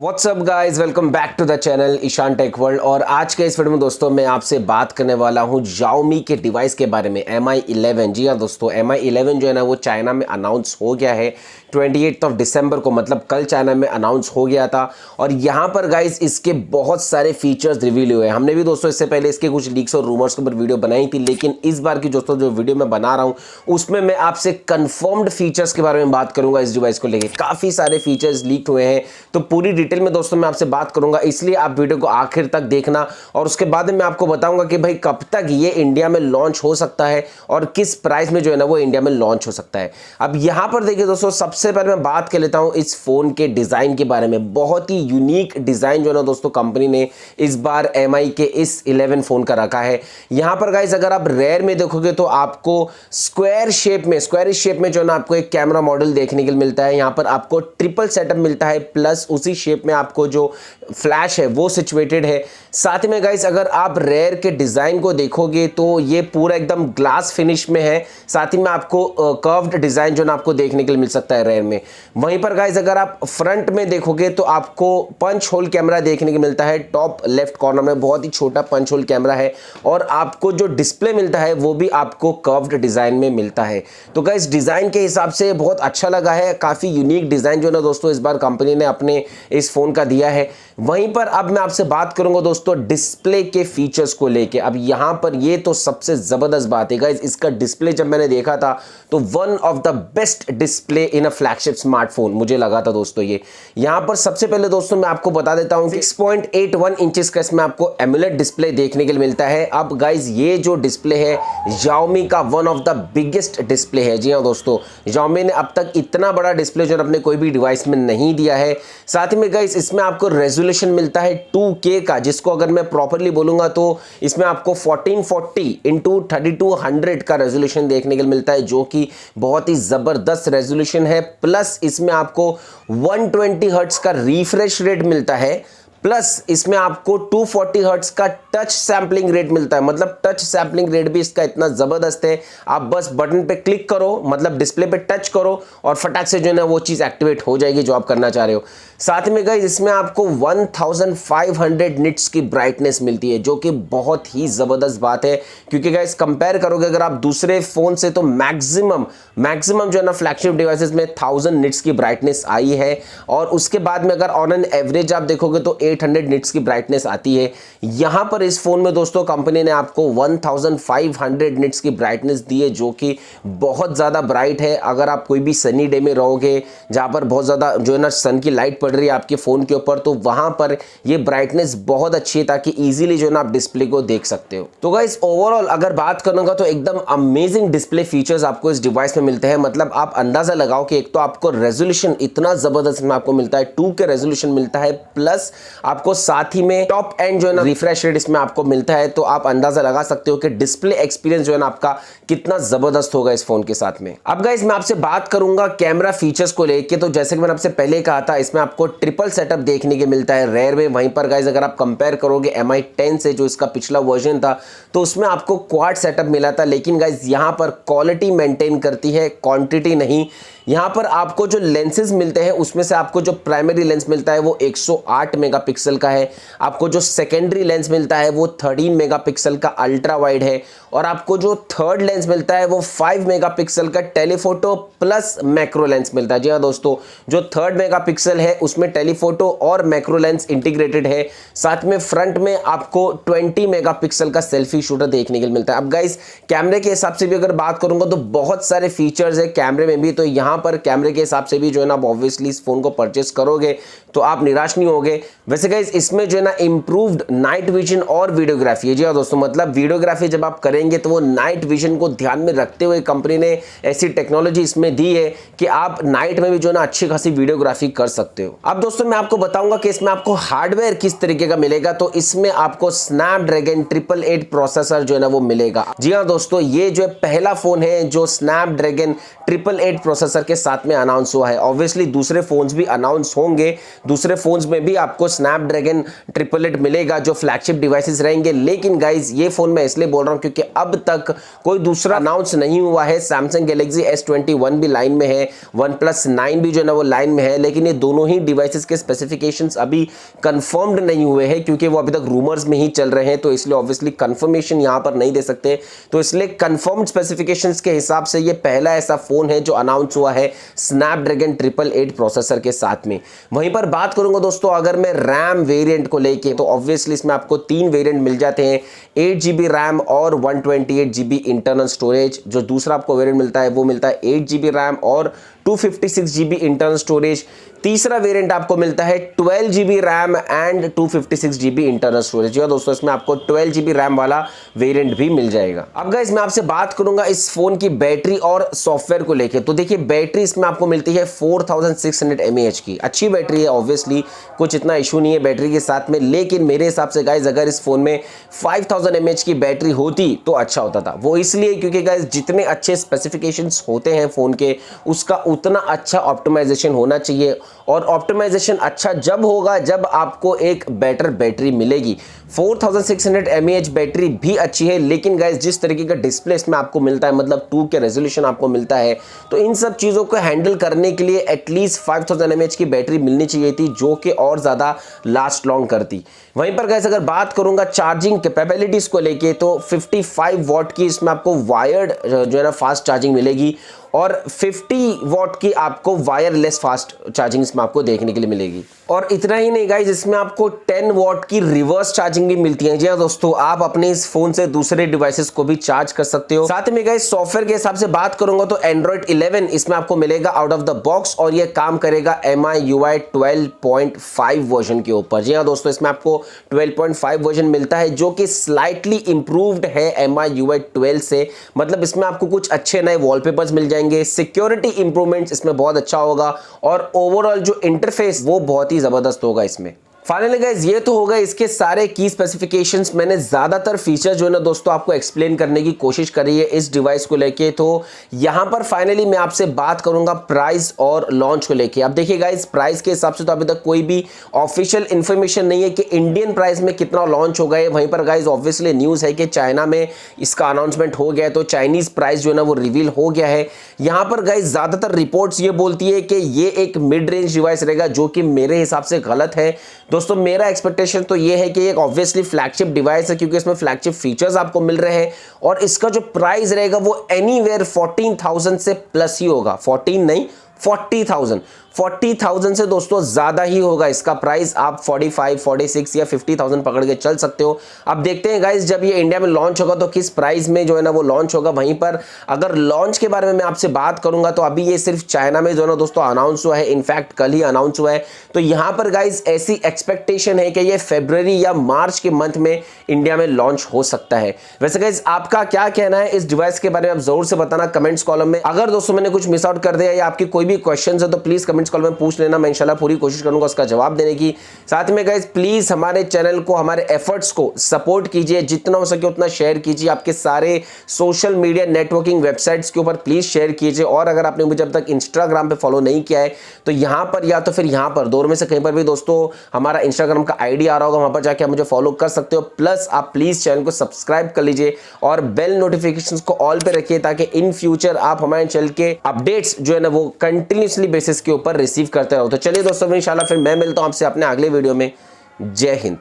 WhatsApp guys, welcome back to the channel Ishaan tech world. और आज के इस वीडियो में दोस्तों मैं आपसे बात करने वाला हूं Xiaomi के डिवाइस के बारे में, Mi 11। जी हाँ दोस्तों, Mi 11 जो है ना वो चाइना में अनाउंस हो गया है 28 दिसंबर को, मतलब कल चाइना में अनाउंस हो गया था। और यहाँ पर गाइज इसके बहुत सारे फीचर्स रिवील हुए हैं। हमने भी दोस्तों इससे पहले इसके कुछ लीक्स और रूमर्स के ऊपर वीडियो बनाई थी, लेकिन इस बार की दोस्तों जो वीडियो मैं बना रहा हूँ उसमें मैं आपसे कंफर्म्ड फीचर्स के बारे में बात करूंगा। इस डिवाइस को लेकर काफी सारे फीचर्स लीक हुए हैं, तो पूरी डिटेल में दोस्तों मैं आपसे बात करूंगा, इसलिए आप वीडियो को आखिर तक देखना। और उसके बाद मैं आपको बताऊंगा कि भाई कब तक ये इंडिया में लॉन्च हो सकता है और किस प्राइस में जो है ना वो इंडिया में लॉन्च हो सकता है। अब यहां पर देखिए दोस्तों, सबसे पहले मैं बात कर लेता हूं इस फोन के डिजाइन के बारे में। बहुत ही यूनिक डिजाइन जो है ना दोस्तों कंपनी ने इस बार Mi के इस 11 फोन का रखा है। यहां पर गाइस अगर आप रेयर में देखोगे तो आपको स्क्वायर शेप में जो है ना आपको एक कैमरा मॉडल देखने के लिए मिलता है। यहां पर आपको ट्रिपल सेटअप मिलता है, प्लस उसी शेप में आपको जो फ्लैश है वो सिचुएटेड है। साथ में गाइस अगर आप रेयर के डिजाइन को देखोगे तो ये पूरा एकदम ग्लास फिनिश में है। साथ ही में आपको कर्व्ड डिजाइन जो ना आपको देखने के लिए मिल सकता है रेयर में। वहीं पर गाइस अगर आप फ्रंट में देखोगे तो आपको पंच होल कैमरा देखने को मिलता है। टॉप लेफ्ट कॉर्नर में बहुत ही छोटा पंच होल कैमरा है, और आपको जो डिस्प्ले मिलता है वो भी आपको कर्व्ड डिजाइन में मिलता है। तो गाइस डिजाइन के हिसाब से बहुत अच्छा लगा है, काफी यूनिक डिजाइन जो ना दोस्तों इस बार कंपनी ने अपने इस फोन का दिया है। वहीं पर अब मैं आपसे बात करूंगा दोस्तों डिस्प्ले के फीचर्स को लेके। अब यहां पर ये तो सबसे जबरदस्त बात है गाइस, इसका डिस्प्ले जब मैंने देखा था तो one of the best display in a flagship smartphone मुझे लगा था दोस्तों ये। यहां पर सबसे पहले दोस्तों मैं आपको बता देता हूं 6.81 इंचेस का इसमें आपको एमुलेट डिस्प्ले देखने के लिए मिलता है। अब गाइस ये जो डिस्प्ले है Xiaomi का one of the biggest display है। जी हाँ दोस्तों, Xiaomi ने अब तक इतना बड़ा डिस्प्ले जो अपने कोई भी डिवाइस में नहीं दिया है। साथ ही में गाइस इसमें आपको रेजोल्यूशन मिलता है 2K का, जिसको अगर मैं प्रॉपर्ली बोलूंगा तो इसमें आपको 1440 इंटू 3200 का रेजोल्यूशन देखने के लिए मिलता है, जो कि बहुत ही जबरदस्त रेजोल्यूशन है। प्लस इसमें आपको 120 हर्ट्ज का रिफ्रेश रेट मिलता है, प्लस इसमें आपको 240 हर्ट्ज का टच सैंपलिंग रेट मिलता है। मतलब टच सैंपलिंग रेट भी इसका इतना जबरदस्त है, आप बस बटन पे क्लिक करो, मतलब डिस्प्ले पे टच करो और फटाक से जो है ना वो चीज एक्टिवेट हो जाएगी जो आप करना चाह रहे हो। साथ में गाइस इसमें आपको 1500 निट्स की ब्राइटनेस मिलती है, जो कि बहुत ही जबरदस्त बात है। क्योंकि गाइस कंपेयर करोगे अगर आप दूसरे फोन से तो मैक्सिमम जो है ना फ्लैगशिप डिवाइसेस में 1000 निट्स की ब्राइटनेस आई है, और उसके बाद में अगर ऑन एन एवरेज आप देखोगे तो 800 निट्स की ब्राइटनेस आती है। यहां पर इस फोन में दोस्तों कंपनी ने आपको 1500 निट्स की ब्राइटनेस दी है, जो कि बहुत ज्यादा ब्राइट है। अगर आप कोई भी सनी डे में रहोगे जहां पर बहुत ज्यादा जो है ना सन की लाइट पड़ रही है आपके फोन के ऊपर, तो वहां पर ये ब्राइटनेस बहुत अच्छी है, ताकि इजीली जो है ना आप डिस्प्ले को देख सकते हो। तो गाइस ओवरऑल अगर बात करूंगा तो एकदम अमेजिंग डिस्प्ले फीचर्स आपको इस डिवाइस में मिलते हैं। मतलब आप अंदाजा लगाओ कि एक तो आपको रेजोल्यूशन इतना जबरदस्त में आपको मिलता है, 2K रेजोल्यूशन मिलता है, प्लस आपको साथ ही में टॉप एंड जो है ना रिफ्रेश रेट इसमें आपको मिलता है। तो आप अंदाजा लगा सकते हो कि डिस्प्ले एक्सपीरियंस जो है ना आपका कितना जबरदस्त होगा इस फोन के साथ में। अब गाइस मैं आपसे बात करूंगा कैमरा फीचर्स को लेके। तो जैसे कि मैंने आपसे पहले कहा था, इसमें आपको ट्रिपल सेटअप देखने के मिलता है रेयर में। वहीं पर गाइस अगर आप कंपेयर करोगे Mi 10 से, जो इसका पिछला वर्जन था, तो उसमें आपको क्वाड सेटअप मिला था। लेकिन गाइस यहां पर क्वालिटी मेंटेन करती है, क्वांटिटी नहीं। यहां पर आपको जो लेंसेज मिलते हैं उसमें से आपको जो प्राइमरी लेंस मिलता है वो 108 मेगापिक्सल का है। आपको जो सेकेंडरी लेंस मिलता है वो 13 मेगापिक्सल का अल्ट्रा वाइड है, और आपको जो थर्ड लेंस मिलता है वो 5 मेगापिक्सल का टेलीफोटो प्लस मैक्रो लेंस मिलता है। जी हाँ दोस्तों, जो थर्ड मेगापिक्सल है उसमें टेलीफोटो और मैक्रो लेंस इंटीग्रेटेड है। साथ में फ्रंट में आपको 20 मेगापिक्सल का सेल्फी शूटर देखने के लिए मिलता है। अब गाइस कैमरे के हिसाब से भी अगर बात करूंगा तो बहुत सारे फीचर्स है कैमरे में भी। तो यहां पर कैमरे के हिसाब से भी जो है ना ऑब्वियसली इस फोन को परचेस करोगे तो आप निराश नहीं होगे। वैसे गाइस इसमें जो है ना इंप्रूव्ड नाइट विजन और वीडियोग्राफी है। जी हाँ दोस्तों, मतलब वीडियोग्राफी जब आप करेंगे तो वो नाइट विजन को ध्यान में रखते हुए कंपनी ने ऐसी टेक्नोलॉजी इसमें दी है कि आप नाइट में भी जो है ना अच्छी खासी वीडियोग्राफी कर सकते हो। अब दोस्तों मैं आपको बताऊंगा कि इसमें आपको हार्डवेयर किस तरीके का मिलेगा। तो इसमें आपको स्नैपड्रैगन 888 प्रोसेसर जो है ना वो मिलेगा। जी हाँ दोस्तों, ये जो है पहला फोन है जो स्नैपड्रैगन 888 प्रोसेसर के साथ में अनाउंस हुआ है। ऑब्वियसली दूसरे फोन्स भी अनाउंस होंगे, दूसरे फोन्स में भी आपको स्नैपड्रैगन 888 मिलेगा जो फ्लैगशिप डिवाइसेस रहेंगे। लेकिन गाइज ये फोन मैं इसलिए बोल रहा हूं क्योंकि अब तक कोई दूसरा अनाउंस नहीं हुआ है। सैमसंग गैलेक्सी S21 भी लाइन में है, OnePlus 9 भी जो है ना वो लाइन में है, लेकिन ये दोनों ही डिवाइसेस के स्पेसिफिकेशंस अभी कंफर्म्ड नहीं हुए हैं क्योंकि वो अभी तक रूमर्स में ही चल रहे हैं, तो इसलिए ऑब्वियसली कंफर्मेशन यहां पर नहीं दे सकते। तो इसलिए कंफर्म्ड स्पेसिफिकेशंस के हिसाब से ये पहला ऐसा फोन है जो अनाउंस हुआ है स्नैपड्रैगन 888 प्रोसेसर के साथ में। वहीं पर बात करूंगा दोस्तों अगर मैं रैम वेरिएंट को लेके, तो ऑब्वियसली इसमें आपको 3 वेरिएंट मिल जाते हैं, 8GB रैम और 128GB इंटरनल स्टोरेज। जो दूसरा आपको वेरिएंट मिलता है वो मिलता है 8GB रैम और 256GB इंटरनल स्टोरेज। तीसरा वेरिएंट आपको मिलता है 12GB RAM and 256GB internal storage. जी दोस्तों, इसमें आपको 12GB रैम वाला वेरिएंट भी मिल जाएगा। अब गाइस मैं आपसे बात करूंगा इस फोन की बैटरी और सॉफ्टवेयर को लेके। तो देखिए बैटरी इसमें आपको मिलती है 4600 mAh की, अच्छी बैटरी है, ऑब्वियसली कुछ इतना इशू नहीं है बैटरी के साथ में। लेकिन मेरे हिसाब से गाइस अगर इस फोन में 5000 mAh की बैटरी होती तो अच्छा होता था। वो इसलिए क्योंकि गाइस जितने अच्छे स्पेसिफिकेशंस होते हैं फोन के, उसका उतना अच्छा ऑप्टिमाइजेशन होना चाहिए। और ऑप्टिमाइजेशन अच्छा जब होगा जब आपको एक बेटर बैटरी मिलेगी। 4600 mAh बैटरी भी अच्छी है, लेकिन गाइस जिस तरीके का डिस्प्ले इसमें आपको मिलता है, मतलब 2K रेजोल्यूशन आपको मिलता है, तो इन सब चीज़ों को हैंडल करने के लिए एटलीस्ट 5000 mAh की बैटरी मिलनी चाहिए थी, जो कि और ज़्यादा लास्ट लॉन्ग करती। वहीं पर गाइस अगर बात करूंगा चार्जिंग कैपेबिलिटीज़ को लेके, तो 55 वॉट की इसमें आपको वायर्ड जो है ना फास्ट चार्जिंग मिलेगी और 50 वॉट की आपको वायरलेस फास्ट चार्जिंग इसमें आपको देखने के लिए मिलेगी। और इतना ही नहीं गाइस, इसमें आपको 10 वॉट की रिवर्स चार्जिंग भी मिलती है। जी हाँ दोस्तों, आप अपने इस फोन से दूसरे डिवाइसेस को भी चार्ज कर सकते हो। साथ में गाइस सॉफ्टवेयर के हिसाब से बात करूंगा तो एंड्रॉइड 11 इसमें आपको मिलेगा आउट ऑफ द बॉक्स और ये काम करेगा MIUI 12.5 वर्जन के ऊपर। जी हाँ दोस्तों, इसमें आपको 12.5 वर्जन मिलता है जो कि स्लाइटली इंप्रूव्ड है MIUI 12 से। मतलब इसमें आपको कुछ अच्छे नए वॉलपेपर्स मिल जाएंगे, सिक्योरिटी इंप्रूवमेंट्स इसमें बहुत अच्छा होगा और ओवरऑल जो इंटरफेस वो बहुत ही जबरदस्त होगा इसमें। फाइनली गाइज ये तो होगा इसके सारे की स्पेसिफिकेशंस। मैंने ज्यादातर फीचर जो है ना दोस्तों आपको एक्सप्लेन करने की कोशिश करी है इस डिवाइस को लेके। तो यहां पर फाइनली मैं आपसे बात करूंगा प्राइस और लॉन्च को लेके। अब देखिए गाइज, प्राइस के हिसाब से तो अभी तक कोई भी ऑफिशियल इंफॉर्मेशन नहीं है कि इंडियन प्राइस में कितना लॉन्च हो गए। वहीं पर गाइज ऑब्वियसली न्यूज है कि चाइना में इसका अनाउंसमेंट हो गया है, तो चाइनीज प्राइस जो है ना वो रिवील हो गया है। यहां पर गाइज ज्यादातर रिपोर्ट्स ये बोलती है कि ये एक मिड रेंज डिवाइस रहेगा, जो कि मेरे हिसाब से गलत है दोस्तों। मेरा एक्सपेक्टेशन तो ये है कि एक ऑब्वियसली फ्लैगशिप डिवाइस है क्योंकि इसमें फ्लैगशिप फीचर्स आपको मिल रहे हैं और इसका जो प्राइस रहेगा वो एनीवेयर 14,000 से प्लस ही होगा। 14 नहीं, 40,000 से दोस्तों ज्यादा ही होगा इसका प्राइस। आप 45, 46 या 50,000 पकड़ के चल सकते हो। अब देखते हैं गाइस जब ये इंडिया में लॉन्च होगा तो किस प्राइस में जो है ना वो लॉन्च होगा। वहीं पर अगर लॉन्च के बारे में मैं आपसे बात करूंगा तो अभी ये सिर्फ चाइना में जो है ना दोस्तों अनाउंस हुआ है, इनफैक्ट कल ही अनाउंस हुआ है। तो यहां पर गाइस ऐसी एक्सपेक्टेशन है कि ये फरवरी या मार्च के मंथ में इंडिया में लॉन्च हो सकता है। वैसे गाइस आपका क्या कहना है इस डिवाइस के बारे में, आप जरूर से बताना कमेंट्स कॉलम में। अगर दोस्तों मैंने कुछ मिस आउट कर दिया या आपकी कोई भी क्वेश्चन है तो प्लीज कमेंट्स कॉल में पूछ लेना, मैं इंशाल्लाह पूरी कोशिश करूंगा उसका जवाब देने की। साथ में गाइस प्लीज हमारे चैनल को, हमारे एफर्ट्स को सपोर्ट कीजिए, जितना हो सके उतना शेयर कीजिए, आपके सारे सोशल मीडिया नेटवर्किंग वेबसाइट्स के ऊपर प्लीज शेयर कीजिए। और अगर आपने मुझे अब तक इंस्टाग्राम पे फॉलो नहीं किया है तो यहां पर या तो फिर यहां पर दोनों में से कहीं पर भी दोस्तों हमारा इंस्टाग्राम का आईडी आ रहा होगा, वहां पर जाके आप मुझे फॉलो कर सकते हो। प्लस आप प्लीज चैनल को सब्सक्राइब कर लीजिए और बेल नोटिफिकेशंस को ऑल पे रखिए ताकि इन फ्यूचर आप हमारे चैनल के अपडेट्स जो है ना वो कंटिन्यूसली बेसिस के ऊपर रिसीव करते रहो। तो चलिए दोस्तों इंशाल्लाह फिर मैं मिलता हूं आपसे अपने अगले वीडियो में। जय हिंद।